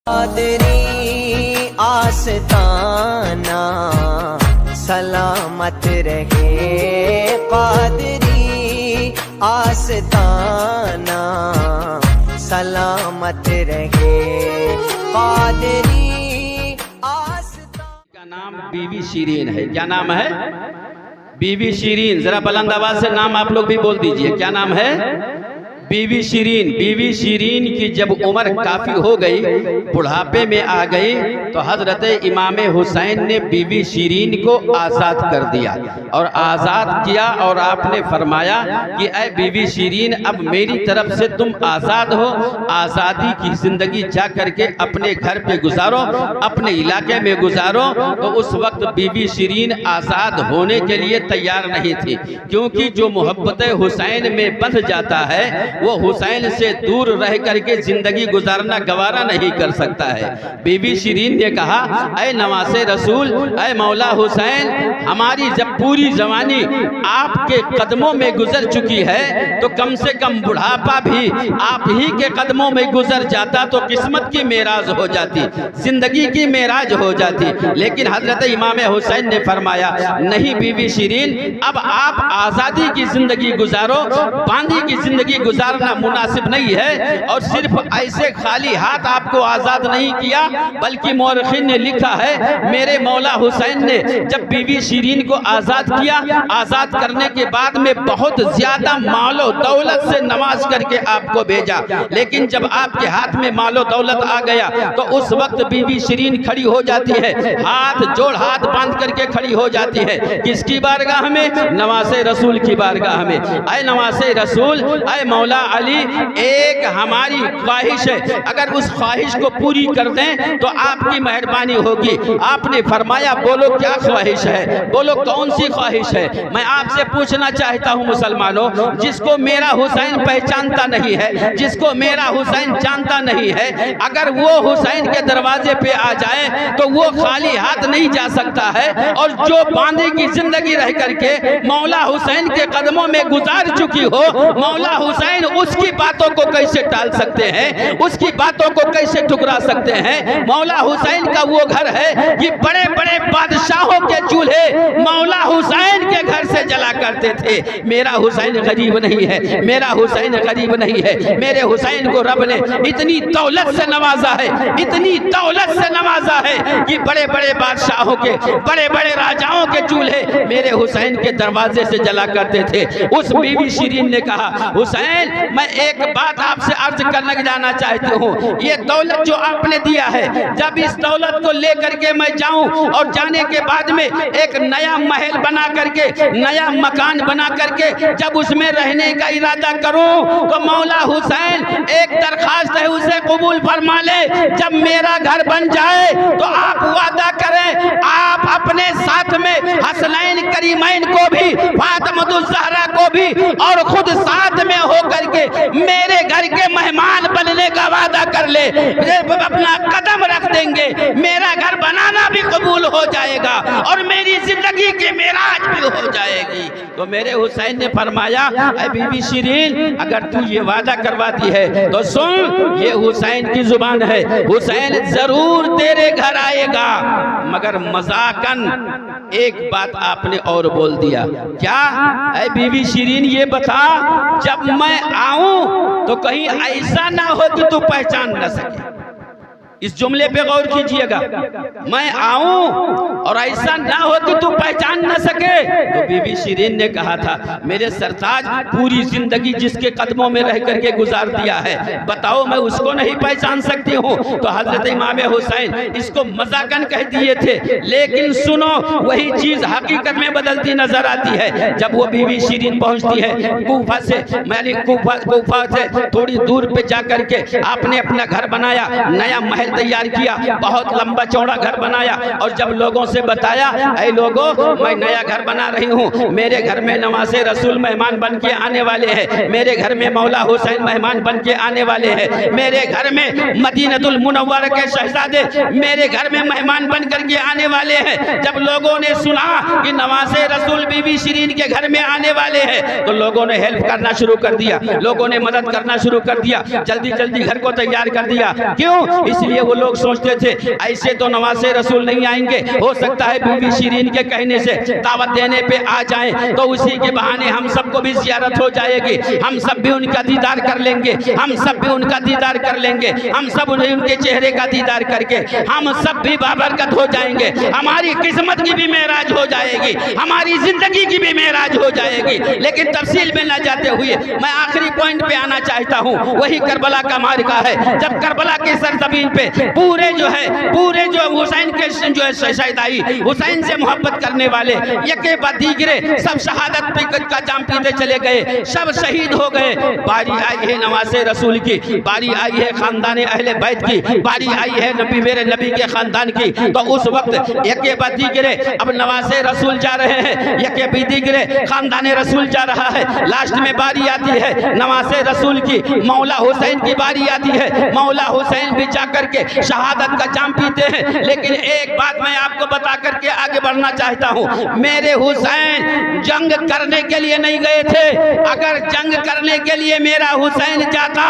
قادری آستانہ سلامت رہے، قادری آستانہ سلامت رہے، قادری آستانہ۔ کا نام بی بی شیرین ہے۔ کیا نام ہے؟ بی بی شیرین۔ ذرا بلند آواز سے نام آپ لوگ بھی بول دیجئے۔ کیا نام ہے؟ بی بی شیرین۔ بی بی شیرین کی جب عمر کافی ہو گئی، بڑھاپے میں آ گئی، تو حضرت امام حسین نے بی بی شیرین کو آزاد کر دیا اور آزاد کیا، اور آپ نے فرمایا کہ اے بی بی شیرین، اب میری طرف سے تم آزاد ہو، آزادی کی زندگی جا کر کے اپنے گھر پہ گزارو، اپنے علاقے میں گزارو۔ تو اس وقت بی بی شیرین آزاد ہونے کے لیے تیار نہیں تھی، کیونکہ جو محبت حسین میں بندھ جاتا ہے وہ حسین سے دور رہ کر کے زندگی گزارنا گوارا نہیں کر سکتا ہے۔ بی بی شیرین نے کہا، اے نواز رسول، اے مولا حسین، ہماری جب پوری جوانی آپ کے قدموں میں گزر چکی ہے تو کم سے کم بڑھاپا بھی آپ ہی کے قدموں میں گزر جاتا تو قسمت کی معراج ہو جاتی، زندگی کی معراج ہو جاتی۔ لیکن حضرت امام حسین نے فرمایا، نہیں بی بی شیرین، اب آپ آزادی کی زندگی گزارو، باندھی کی زندگی گزارنا مناسب نہیں ہے، اور صرف ایسے خالی ہاتھ آپ کو آزاد نہیں کیا، بلکہ مورخین نے لکھا ہے میرے مولا حسین نے جب بی بی شیرین کو آزاد کیا، آزاد کرنے کے بعد میں بہت زیادہ مال و دولت سے نواز کر کے آپ کو بھیجا، لیکن جب آپ کے ہاتھ میں مال و دولت آ گیا تو اس وقت بی بی شیرین کھڑی ہو جاتی ہے، ہاتھ جوڑ ہاتھ باندھ کر کے کھڑی ہو جاتی ہے۔ کس کی بارگاہ میں؟ نواز رسول کی بارگاہ میں۔ اے نواز رسول، اے مولا علی، ایک ہماری خواہش ہے، اگر اس خواہش کو پوری کر دیں تو آپ کی مہربانی ہوگی۔ آپ نے فرمایا، بولو کیا خواہش ہے، بولو کون سی خواہش ہے؟ میں آپ سے پوچھنا چاہتا ہوں مسلمانوں، جس کو میرا حسین پہچانتا نہیں ہے، جس کو میرا حسین جانتا نہیں ہے، اگر وہ حسین کے دروازے پہ آ جائے تو وہ خالی ہاتھ نہیں جا سکتا ہے، اور جو باندھے کی زندگی رہ کر کے مولا حسین کے قدموں میں گزار چکی ہو، مولا حسین اس کی باتوں کو کیسے ٹال سکتے ہیں، اس کی باتوں کو کیسے ٹھکرا سکتے ہیں؟ مولا حسین کا وہ گھر ہے کہ بڑے بڑے بادشاہوں کے چولہے مولا حسین کے گھر سے جلا کرتے تھے۔ میرا حسین غریب نہیں ہے، میرا حسین غریب نہیں ہے، میرے حسین کو رب نے اتنی دولت سے نوازا ہے، اتنی دولت سے نوازا ہے کہ بڑے بڑے بادشاہوں کے، بڑے بڑے راجاؤں کے چولہے میرے حسین کے دروازے سے جلا کرتے تھے۔ اس بی بی شیرین نے کہا، حسین، میں ایک بات آپ سے عرض کرنا جانا چاہتی ہوں، یہ دولت جو آپ نے دیا ہے، جب اس دولت کو لے کر کے میں جاؤں اور جانے کے بعد میں ایک نیا محل بنا کر کے، نیا مکان بنا کر کے جب اس میں رہنے کا ارادہ کروں تو مولا حسین ایک درخواست ہے، اسے قبول فرما لے، جب میرا گھر بن جائے تو آپ وعدہ کریں، آپ اپنے ساتھ میں حسنین کریمین کو بھی، فاطمہ الزہرا کو بھی، اور خود ساتھ میں ہو کر کے میرے گھر کے مہمان بننے کا وعدہ کر لے، اپنا قدم رکھ دیں گے، میرا گھر بنانا بھی قبول ہو جائے گا اور میری زندگی کی معراج بھی ہو جائے گی۔ تو میرے حسین نے فرمایا، اے بی بی شیرین، اگر تو یہ وعدہ کرواتی ہے تو سن، یہ حسین کی زبان ہے، حسین ضرور تیرے گھر آئے گا، مگر مذاقاً ایک بات آپ نے اور بول دیا۔ کیا؟ اے بی بی شیرین، یہ بتا، جب میں آؤں تو کہیں ایسا نہ ہو کہ تو پہچان نہ سکے۔ اس جملے پہ غور کیجئے گا، میں آؤں اور ایسا نہ ہو کہ تو پہچان نہ سکے۔ تو بی بی شیرین نے کہا تھا، میرے سرتاج، پوری زندگی جس کے قدموں میں رہ کر کے گزار دیا ہے، بتاؤ میں اس کو نہیں پہچان سکتی ہوں؟ تو حضرت امام حسین اس کو مذاقاً کہہ دیے تھے، لیکن سنو، وہی چیز حقیقت میں بدلتی نظر آتی ہے۔ جب وہ بی بی شیرین پہنچتی ہے کوفہ سے، کوفہ سے تھوڑی دور پہ جا کر کے آپ نے اپنا گھر بنایا، نیا محل تیار کیا، بہت لمبا چوڑا گھر بنایا، اور جب لوگوں سے بتایا، اے لوگوں، میں نیا گھر بنا رہی ہوں، میرے گھر میں نواز رسول مہمان بن کے آنے والے ہیں، میرے گھر میں مولا حسین مہمان بن کے آنے والے ہیں، میرے گھر میں مدینہ المنورہ کے شہزادے میرے گھر میں مہمان بن کر کے آنے والے ہیں۔ جب لوگوں نے سنا کہ نواز رسول بی بی شیرین کے گھر میں آنے والے ہیں تو لوگوں نے ہیلپ کرنا شروع کر دیا، لوگوں نے مدد کرنا شروع کر دیا، جلدی جلدی گھر کو تیار کر دیا۔ کیوں؟ اس لیے وہ لوگ سوچتے تھے ایسے تو نواز رسول نہیں آئیں گے، ہو سکتا ہے بی بی شیرین کے کہنے سے دعوت دینے پہ آ جائیں تو اسی کے بہانے ہم سب کو بھی زیارت ہو جائے گی، ہم سب بھی ان کا دیدار کر لیں گے، ہم سب بھی ان کا دیدار کر لیں گے، ہم سب ان کے چہرے کا دیدار کر کے ہم سب بھی بابرکت ہو جائیں گے، ہماری قسمت کی بھی معراج ہو جائے گی، ہماری زندگی کی بھی معراج ہو جائے گی۔ لیکن تفصیل میں نہ جاتے ہوئے میں آخری پوائنٹ پہ آنا چاہتا ہوں، وہی کربلا کا معرکہ ہے جب کربلا کی سرزمین پہ پورے جو حسین کے جو ہے شہدائی، حسین سے محبت کرنے والے یکے بعد دیگرے سب شہادت کا جام پیتے چلے گئے، سب شہید ہو گئے۔ باری آئی ہے نواز رسول کی، باری آئی ہے خاندان اہل بیت کی، باری آئی ہے میرے نبی کے خاندان کی، تو اس وقت یکے بعد دیگرے اب نواز رسول جا رہے ہیں، یکے بعد دیگرے خاندان رسول جا رہا ہے، لاسٹ میں باری آتی ہے نواز رسول کی، مولا حسین کی باری آتی ہے، مولا حسین بھی جا کر کے شہادت کا جام پیتے ہیں۔ لیکن ایک بات میں آپ کو بتا کر کے آگے بڑھنا چاہتا ہوں، میرے حسین جنگ کرنے کے لیے نہیں گئے تھے، اگر جنگ کرنے کے لیے میرا حسین جاتا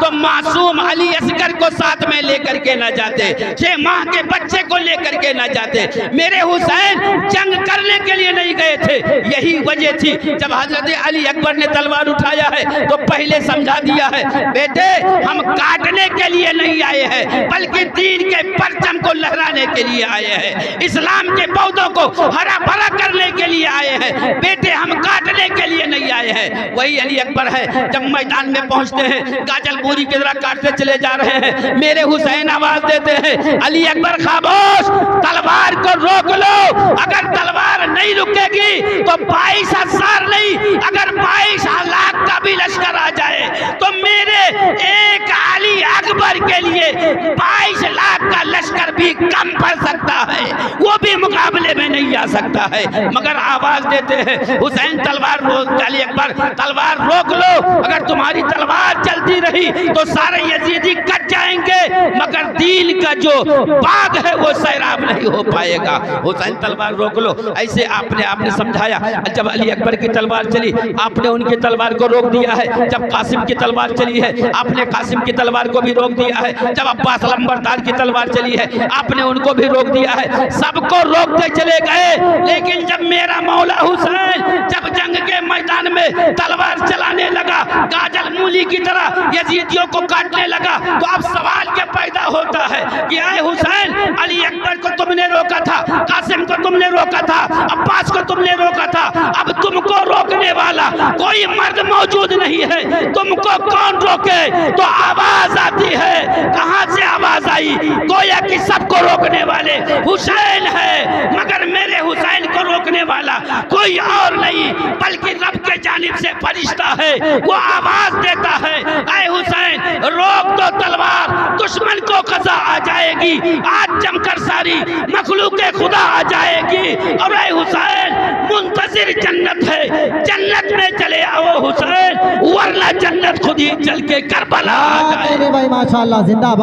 تو معصوم علی اصغر کو ساتھ میں لے کر کے نہ جاتے، 6 ماہ کے بچے کو لے کر کے نہ جاتے، میرے حسین جنگ کرنے کے لیے نہیں گئے تھے۔ یہی وجہ تھی جب حضرت علی اکبر نے تلوار اٹھایا ہے تو پہلے سمجھا دیا ہے، بیٹے ہم کاٹنے کے لیے نہیں آئے ہیں بلکہ دین کے پرچم کو لہرانے کے لیے آئے ہیں، اسلام کے پودوں کو ہرا بھرا کرنے کے لیے آئے ہیں، بیٹے ہم کاٹنے کے لیے نہیں آئے ہیں۔ وہی علی اکبر ہے جب میدان میں پہنچتے ہیں گاجل پوری کی طرح کاٹتے چلے جا رہے ہیں، میرے حسین آواز دیتے ہیں علی اکبر خاموش، تلوار کو روک لو، اگر تلوار نہیں رکے گی تو 22,000 نہیں، اگر 22 لاکھ کا بھی لشکر آ جائے تو میرے ایک علی اکبر کے لیے 22 لاکھ کا لشکر بھی کم پڑ سکتا ہے، وہ بھی مقابلے میں نہیں آ سکتا ہے، مگر آواز دیتے ہیں حسین تلوار روک، علی اکبر تلوار روک لو، اگر تمہاری تلوار چلتی رہی تو سارے یزیدی کٹ جائیں گے مگر دین کا جو باغ ہے وہ سیراب نہیں ہو پائے گا، حسین تلوار روک لو۔ ایسے آپ نے سمجھایا، جب علی اکبر کی تلوار چلی آپ نے ان کی تلوار کو روک دیا ہے، جب قاسم کی تلوار چلی ہے آپ نے قاسم کی تلوار کو بھی روک دیا ہے، جب عباس لمبردار کی تلوار چلی ہے آپ نے ان کو بھی روک دیا ہے، سب کو روکتے چلے گئے، لیکن جب میرا مولا حسین جب جنگ کے میدان میں تلوار چلانے لگا، گاجل مولی کی طرح یزیدیوں کو کاٹنے لگا، تو اب سوال یہ پیدا ہوتا ہے کہ اے حسین علی اکبر کو تم نے روکا تھا، قاسم کو تم نے روکا تھا، عباس کو تم نے روکا تھا، اب تم کو روکنے والا کوئی مرد موجود نہیں ہے، تم کو کون روکے؟ تو آواز آتی ہے، کہاں سے آواز آئی؟ گویا کہ سب کو روکنے والے حسین ہے، مگر میرے حسین کو روکنے والا کوئی اور نہیں بلکہ رب کے جانب سے فرشتہ ہے، وہ آواز دیتا ہے اے حسین روک دو تلوار، دشمن کو قضا آ جائے گی، آج جم کر ساری مخلوق خدا آ جائے گی، اور اے حسین منتظر جنت ہے، جنت میں چلے آؤ حسین، ورنہ جنت خود ہی چل کے کربلا آ جائے۔ میرے بھائی ماشاءاللہ زندہ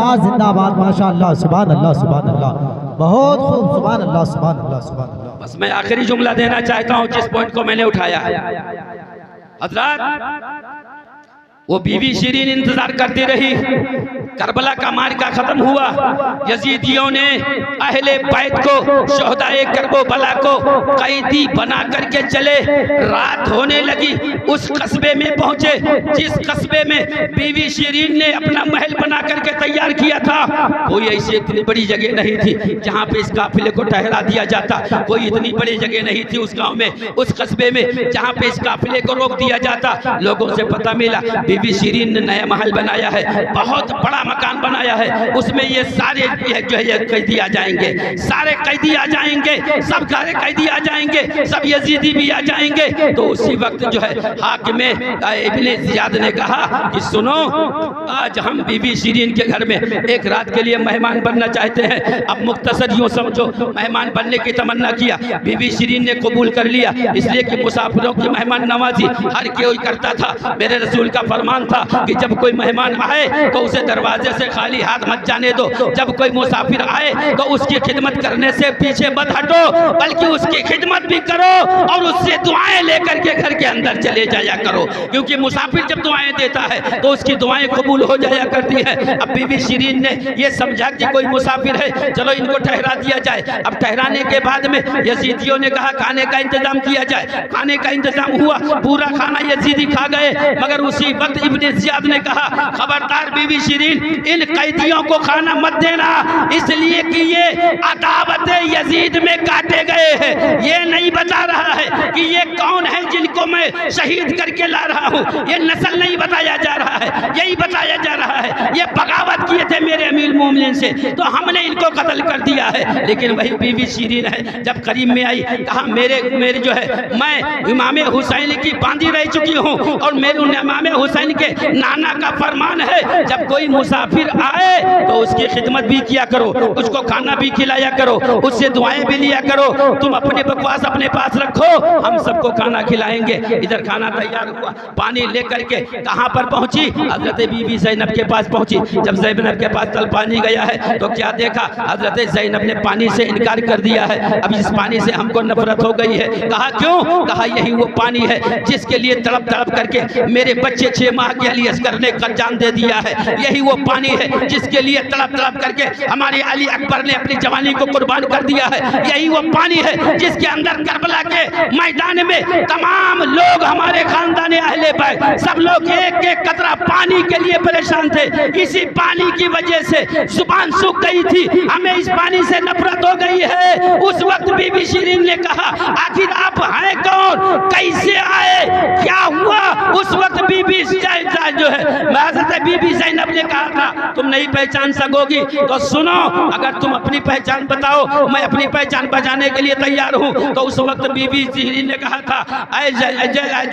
باد ماشاءاللہ سبحان اللہ، بہت خوب، سبحان اللہ سبحان اللہ سبحان اللہ۔ بس میں آخری جملہ دینا چاہتا ہوں جس پوائنٹ کو میں نے اٹھایا ہے، حضرات وہ بیوی شیرین انتظار کرتی رہی، کربلا کا معرکہ ختم ہوا، یزیدیوں نے اہل بیت کو، شہدائے کرب و بلا کو قیدی بنا کر کے چلے، رات ہونے لگی، اس قصبے میں پہنچے جس قصبے میں بیوی شیرین نے اپنا محل بنا کر کے تیار کیا تھا، کوئی ایسی اتنی بڑی جگہ نہیں تھی جہاں پہ اس قافلے کو ٹھہرا دیا جاتا، کوئی اتنی بڑی جگہ نہیں تھی اس گاؤں میں، اس قصبے میں جہاں پہ اس قافلے کو روک دیا جاتا۔ لوگوں سے پتہ ملا بیوی شیرین نے نیا محل بنایا ہے، بہت بڑا مکان بنایا ہے، اس میں یہ سارے جو ہے قیدی آ جائیں گے، سارے قیدی آ جائیں گے، سب سارے قیدی آ جائیں گے، سب یزیدی بھی آ جائیں گے۔ تو اسی وقت جو ہے حاکم ابن زیاد نے کہا کہ سنو، آج ہم بیوی شیرین کے گھر میں ایک رات کے لیے مہمان بننا چاہتے ہیں۔ اب مختصر یوں سمجھو، مہمان بننے کی تمنا کیا، بیوی شیرین نے قبول کر لیا، اس لیے کہ مسافروں کی مہمان نوازی ہر کوئی کرتا تھا، میرے رسول کا فرمان تھا کہ جب کوئی مہمان آئے تو اسے دروازے دروازے سے خالی ہاتھ مت جانے دو. جب کوئی مسافر آئے تو اس کی خدمت کرنے سے پیچھے مت ہٹو, بلکہ اس کی خدمت بھی کرو اور اس سے دعائیں لے کر کے گھر کے اندر چلے جایا کرو, کیونکہ مسافر جب دعائیں دیتا ہے تو اس کی دعائیں قبول ہو جایا کرتی ہے. اب بی بی شیرین نے یہ سمجھا کہ کوئی مسافر ہے, چلو ان کو ٹھہرا دیا جائے. اب ٹھہرانے کے بعد میں یزیدیوں نے کہا کھانے کا انتظام کیا جائے. کھانے کا انتظام ہوا, پورا کھانا یزیدی کھا گئے. مگر اسی وقت ابن زیاد نے کہا خبردار بی بی شیرین, ان قیدیوں کو کھانا مت دینا, اس لیے کہ یہ عداوت یزید میں کاٹے گئے ہیں. یہ نہیں بتا رہا ہے کہ یہ کون ہے جن کو میں شہید کر کے لا رہا ہوں, یہ نسل نہیں بتایا جا رہا ہے, یہی بتایا جا رہا ہے یہ بغاوت کیے تھے میرے امیر المومنین سے تو ہم نے ان کو قتل کر دیا ہے. لیکن وہی بی بی شیرین ہے, جب قریب میں آئی کہا میرے جو ہے میں امام حسین کی باندھی رہ چکی ہوں, اور میرے امام حسین کے نانا کا فرمان ہے جب کوئی مسافر آئے تو اس کی خدمت بھی کیا کرو, اس کو کھانا بھی کھلایا کرو, اس سے دعائیں بھی لیا کرو. تم اپنے بکواس اپنے پاس رکھو, ہم سب کو کھانا کھلائیں گے. ادھر کھانا تیار ہوا, پانی لے کر کے کہاں پر پہنچی, حضرت بی بی زینب کے پاس پہنچی. جب زینب کے پاس تل پانی گیا ہے تو کیا دیکھا, حضرت زینب نے پانی سے انکار کر دیا ہے. اب اس پانی سے ہم کو نفرت ہو گئی ہے. کہا کیوں, کہا یہی وہ پانی ہے جس کے لیے تڑپ تڑپ کر کے میرے بچے 6 ماہ کے علی اصغر نے جان دے دیا ہے. یہی وہ پانی ہے جس کے لیے تڑپ تڑپ کر کے ہمارے علی اکبر نے اپنی جوانی کو قربان کر دیا ہے. یہی وہ پانی ہے جس کے اندر کربلا کے میدان میں تمام لوگ ہمارے خاندان اہل بیت سب لوگ ایک ایک قطرہ پانی کے لیے پریشان تھے. اسی پانی کی وجہ سے زبان سوکھ گئی تھی, ہمیں اس پانی سے نفرت ہو گئی ہے. اس وقت بی بی شیرین نے کہا آخر آپ ہیں کون, کیسے آئے, کیا ہوا. اس وقت بی بی جو ہے حضرت بی بی زینب نے کہا تھا تم نہیں پہچان سکو گی تو سنو, اگر تم اپنی پہچان بتاؤ میں اپنی پہچان بجانے کے لیے تیار ہوں. تو اس وقت بی بی شیرین نے کہا تھا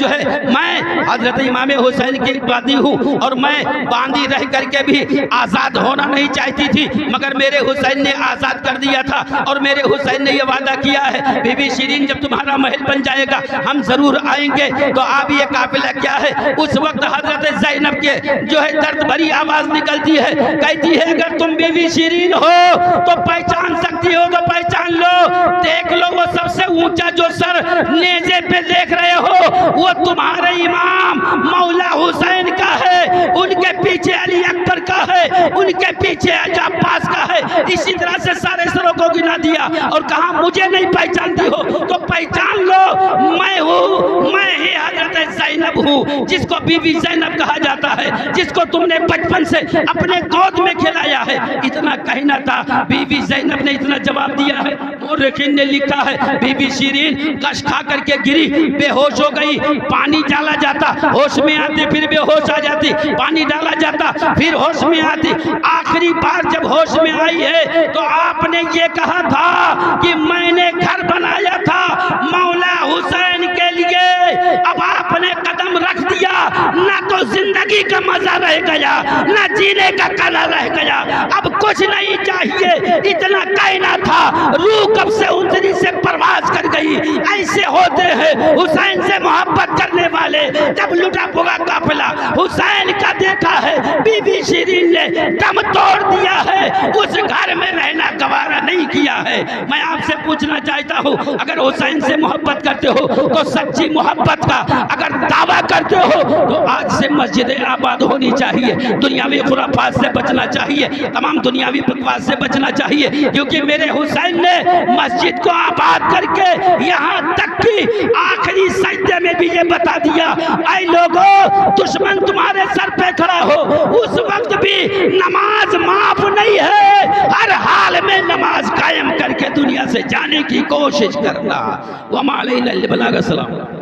جو ہے میں حضرت امام حسین کی باندھی ہوں, اور میں باندھی رہ کر کے بھی آزاد ہونا نہیں چاہتی تھی, مگر میرے حسین نے آزاد کر دیا تھا, اور میرے حسین نے یہ وعدہ کیا ہے بی بی شیرین جب تمہارا محل بن جائے گا ہم ضرور آئیں گے. تو آپ یہ قافلہ کیا ہے. اس وقت حضرت زینب کے جو ہے درد بھری آواز نکلتی ہے, کہتی ہے اگر تم بی بی شیرین ہو تو پہچان سکتی ہو تو پہچان لو. دیکھ لو وہ سب سے اونچا جو سر نیزے پہ دیکھ رہے ہو وہ تمہارے امام مولا حسین کا ہے, ان کے پیچھے علی اکبر کا ہے, ان کے پیچھے عباس کا ہے. اسی طرح سے سارے سروں کو گنا دیا اور کہا مجھے نہیں پہچانتی ہو تو پہچان لو, میں ہوں, میں ہی حضرت زینب ہوں جس کو بی بی زینب کہا جاتا ہے, جس کو تم نے بچپن سے اپنے گود میں کھلایا ہے. اتنا کہنا تھا, بی بی زینب نے اتنا جواب دیا ہے. مورخین نے لکھا ہے بی بی شیرین کش کھا کر کے گری, بے ہوش ہو گئی, پانی ڈالا جاتا ہوش میں آتی, پھر بے ہوش آ جاتی, پانی ڈالا جاتا پھر ہوش میں آتی. آخری بار جب ہوش میں آئی ہے تو آپ نے یہ کہا تھا کہ میں نے گھر بنایا تھا مولا حسین کے لیے. اب آپ نے قدم رکھ دیا, نہ تو زندگی کا مزہ رہ گیا نہ جینے کا کلا رہ گیا, اب کچھ نہیں چاہیے. اتنا کہنا تھا, روح کب سے اتنی سے پرواز کر گئی. ایسے ہوتے ہیں حسین سے محبت کرنے والے. جب لٹا پھوگا قافلہ حسین کا دیکھا ہے, بی بی شیرین نے دم توڑ دیا ہے, اس گھر میں رہنا گوارا نہیں کیا ہے. میں آپ سے پوچھنا چاہتا ہوں اگر حسین سے محبت کرتے ہو تو سچی محبت کا اگر دعویٰ کرتے ہو تو آج سے مسجد آباد ہونی چاہیے, دنیاوی خرافات سے بچنا چاہیے, تمام دنیاوی بکواس سے بچنا چاہیے, کیونکہ میرے حسین نے مسجد کو آباد کر کے یہاں تک کہ آخری سجدے میں بھی یہ بتا دیا اے لوگوں دشمن تمہارے سر پہ کھڑا ہو اس وقت بھی نماز معاف نہیں ہے, ہر حال میں نماز قائم کر کے دنیا سے جانے کی کوشش کرنا. وما علینا الا البلاغ. السلام.